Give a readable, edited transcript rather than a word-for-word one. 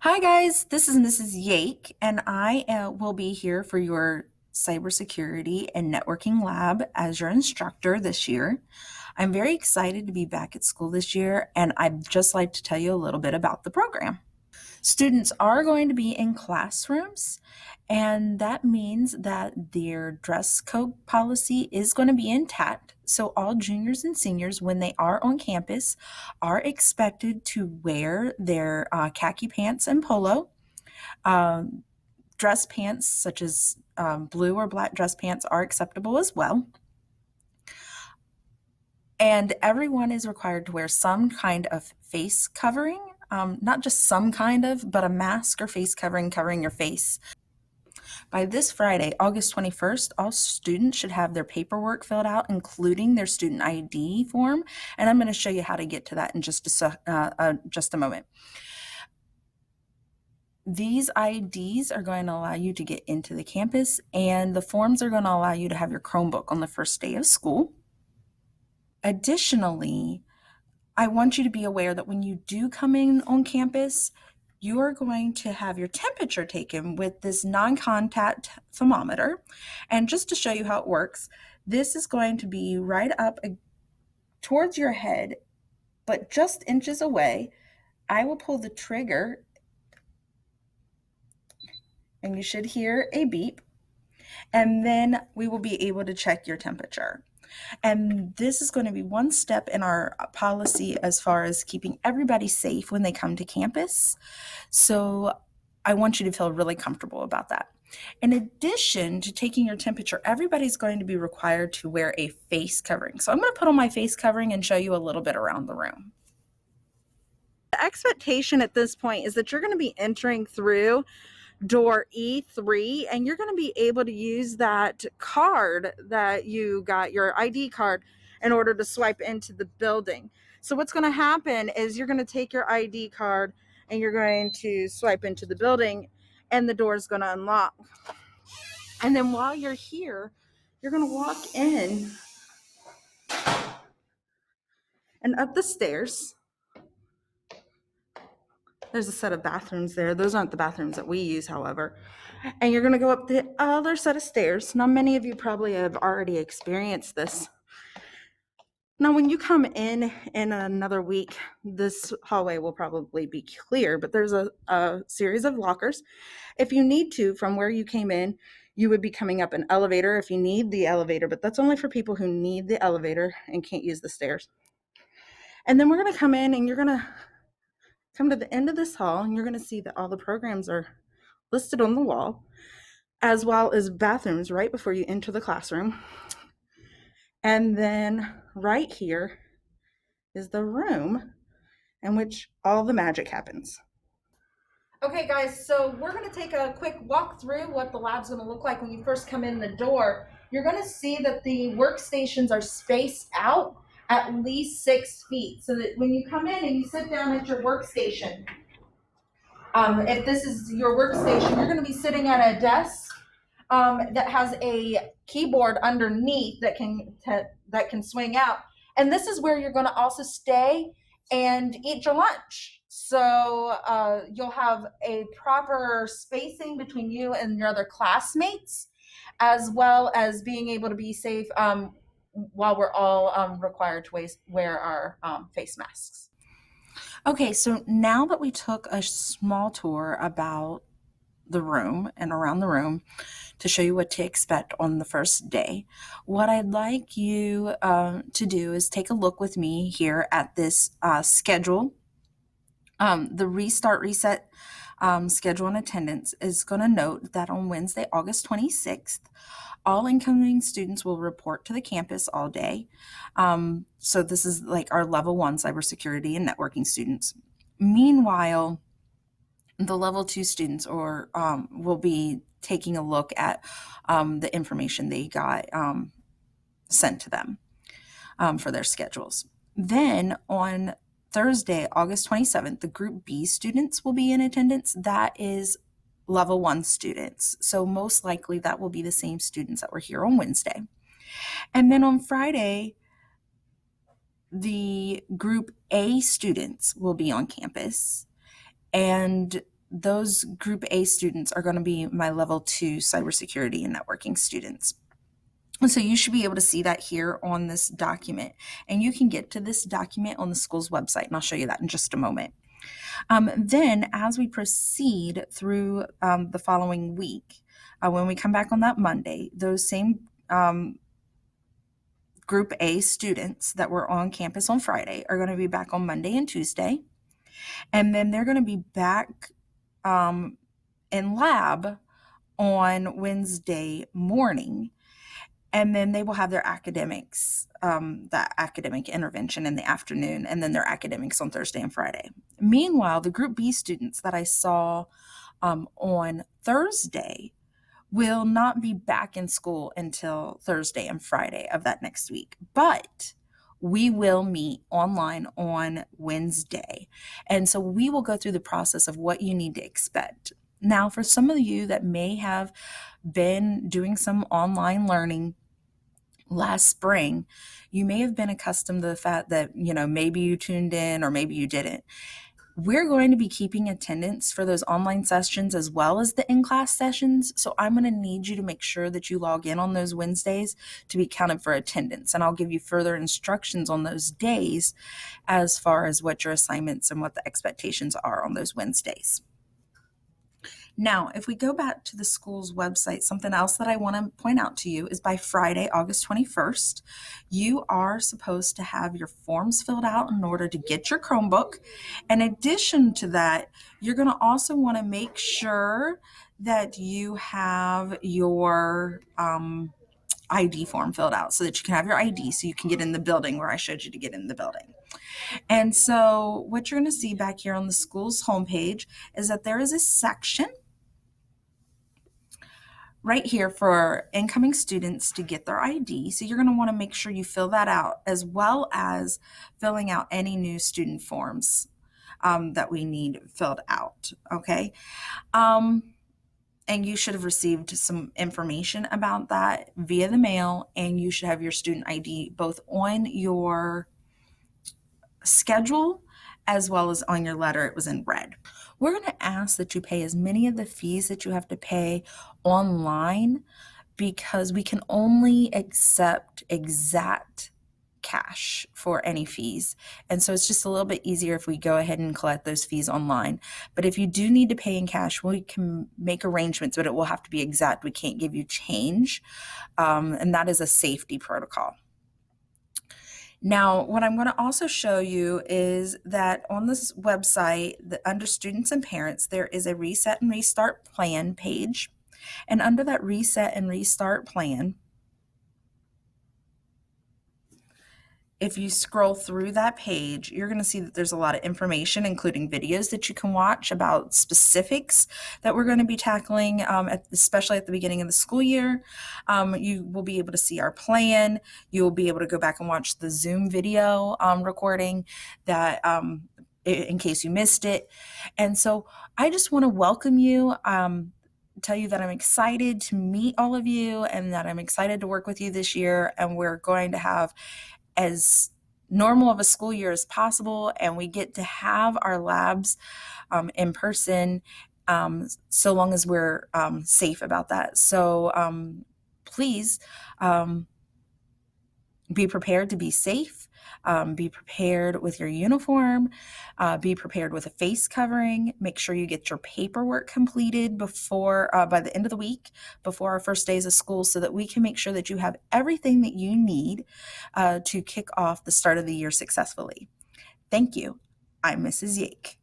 Hi guys, this is Mrs. Yake, and I will be here for your cybersecurity and networking lab as your instructor this year. I'm very excited to be back at school this year, and I'd just like to tell you a little bit about the program. Students are going to be in classrooms, and that means that their dress code policy is going to be intact. So, all juniors and seniors, when they are on campus, are expected to wear their khaki pants and polo. Um, Dress pants, such as blue or black dress pants, are acceptable as well. And everyone is required to wear some kind of face covering, not just some kind of, but a mask or face covering covering your face. By this Friday, August 21st, all students should have their paperwork filled out, including their student ID form. And I'm going to show you how to get to that in just a moment. These IDs are going to allow you to get into the campus, and the forms are going to allow you to have your Chromebook on the first day of school. Additionally, I want you to be aware that when you do come in on campus, you are going to have your temperature taken with this non-contact thermometer. And just to show you how it works, this is going to be right up towards your head, but just inches away. I will pull the trigger, and you should hear a beep, and then we will be able to check your temperature. And this is going to be one step in our policy as far as keeping everybody safe when they come to campus. So I want you to feel really comfortable about that. In addition to taking your temperature, everybody's going to be required to wear a face covering. So I'm going to put on my face covering and show you a little bit around the room. The expectation at this point is that you're going to be entering through door E3, and you're going to be able to use that card that you got, your ID card, in order to swipe into the building. So what's going to happen is you're going to take your ID card and you're going to swipe into the building, and the door is going to unlock. And then while you're here, you're going to walk in and up the stairs. There's a set of bathrooms there. Those aren't the bathrooms that we use, however. And you're going to go up the other set of stairs. Now, many of you probably have already experienced this. Now, when you come in another week, this hallway will probably be clear, but there's a series of lockers. If you need to, from where you came in, you would be coming up an elevator if you need the elevator, but that's only for people who need the elevator and can't use the stairs. And then we're going to come in, and you're going to come to the end of this hall, and you're going to see that all the programs are listed on the wall, as well as bathrooms right before you enter the classroom. And then right here is the room in which all the magic happens. Okay, guys, so we're going to take a quick walk through what the lab's going to look like when you first come in the door. You're going to see that the workstations are spaced out at least 6 feet, so that when you come in and you sit down at your workstation, if this is your workstation, you're going to be sitting at a desk that has a keyboard underneath that can swing out, and this is where you're going to also stay and eat your lunch. So you'll have a proper spacing between you and your other classmates, as well as being able to be safe while we're all required to wear our face masks. Okay, so now that we took a small tour about the room and around the room to show you what to expect on the first day, what I'd like you to do is take a look with me here at this schedule. The restart reset schedule and attendance is going to note that on Wednesday, August 26th, all incoming students will report to the campus all day. So this is like our level 1 cybersecurity and networking students. Meanwhile, the level 2 students will be taking a look at the information they got sent to them for their schedules. Then on Thursday, August 27th, the Group B students will be in attendance. That is level 1 students. So most likely that will be the same students that were here on Wednesday. And then on Friday, the Group A students will be on campus. And those Group A students are going to be my Level 2 Cybersecurity and Networking students. And so you should be able to see that here on this document. And you can get to this document on the school's website, and I'll show you that in just a moment. Then as we proceed through the following week, when we come back on that Monday, those same Group A students that were on campus on Friday are going to be back on Monday and Tuesday. And then they're going to be back in lab on Wednesday morning. And then they will have their academics, that academic intervention in the afternoon, and then their academics on Thursday and Friday. Meanwhile, the Group B students that I saw on Thursday will not be back in school until Thursday and Friday of that next week. But we will meet online on Wednesday. And so we will go through the process of what you need to expect. Now, for some of you that may have been doing some online learning last spring, you may have been accustomed to the fact that, maybe you tuned in or maybe you didn't. We're going to be keeping attendance for those online sessions as well as the in-class sessions. So I'm going to need you to make sure that you log in on those Wednesdays to be counted for attendance. And I'll give you further instructions on those days as far as what your assignments and what the expectations are on those Wednesdays. Now, if we go back to the school's website, something else that I want to point out to you is by Friday, August 21st, you are supposed to have your forms filled out in order to get your Chromebook. In addition to that, you're going to also want to make sure that you have your ID form filled out so that you can have your ID so you can get in the building where I showed you to get in the building. And so what you're going to see back here on the school's homepage is that there is a section right here for incoming students to get their ID. So you're going to want to make sure you fill that out, as well as filling out any new student forms that we need filled out. Okay. And you should have received some information about that via the mail, and you should have your student ID both on your schedule as well as on your letter. It was in red. We're going to ask that you pay as many of the fees that you have to pay online because we can only accept exact cash for any fees. And so it's just a little bit easier if we go ahead and collect those fees online. But if you do need to pay in cash, we can make arrangements, but it will have to be exact. We can't give you change. And that is a safety protocol. Now, what I'm going to also show you is that on this website, under students and parents, there is a reset and restart plan page. And under that reset and restart plan, if you scroll through that page, you're going to see that there's a lot of information, including videos that you can watch about specifics that we're going to be tackling, especially at the beginning of the school year. You will be able to see our plan. You will be able to go back and watch the Zoom video recording that in case you missed it. And so I just want to welcome you, tell you that I'm excited to meet all of you and that I'm excited to work with you this year. And we're going to have as normal of a school year as possible, and we get to have our labs in person so long as we're safe about that. So please be prepared to be safe. Be prepared with your uniform. Be prepared with a face covering. Make sure you get your paperwork completed before by the end of the week, before our first days of school, so that we can make sure that you have everything that you need to kick off the start of the year successfully. Thank you. I'm Mrs. Yake.